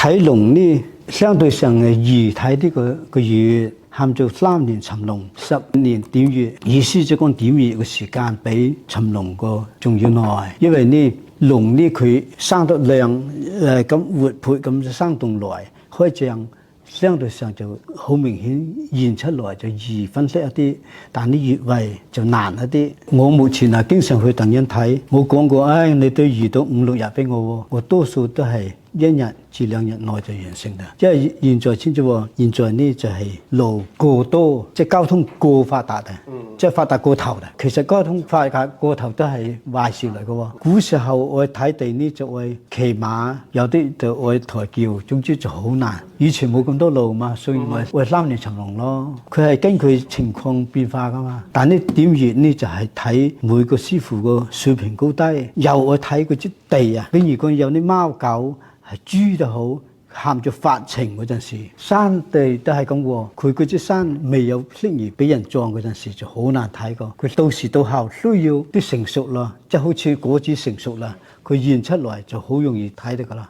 睇龍呢，相對上嘅易睇呢個月。喊做3年尋龍，10年點月，意思就講點月嘅時間比尋龍個仲要耐，因為呢龍呢佢生得靚咁活潑咁生動來，開仗相對上就好明顯現出來就易分析一啲，但啲穴位就難一啲。我目前經常去鄧恩睇，我講過，你都預到5、6日俾我，我多數都係1日至2日內就完成啦。因為現在先至喎，現在呢就係路過多，即係交通過發達啊，即係發達過頭啦。其實交通發達過頭都係壞事嚟嘅喎。古時候我睇地呢就會騎馬，有啲就會抬轎，總之就好難。以前冇咁多路嘛，所以咪3年尋龍咯。佢係根據情況變化噶嘛。但呢點穴呢就係睇每個師傅個水平高低，又我睇嗰啲地啊。比如講有啲貓狗係豬就好，喊住發情嗰陣時，山地都係咁喎。佢嗰隻山未有適宜俾人撞嗰陣時就好難睇個。佢到時到後需要啲成熟啦，即係好似果子成熟啦，佢現出來就好容易睇到噶啦。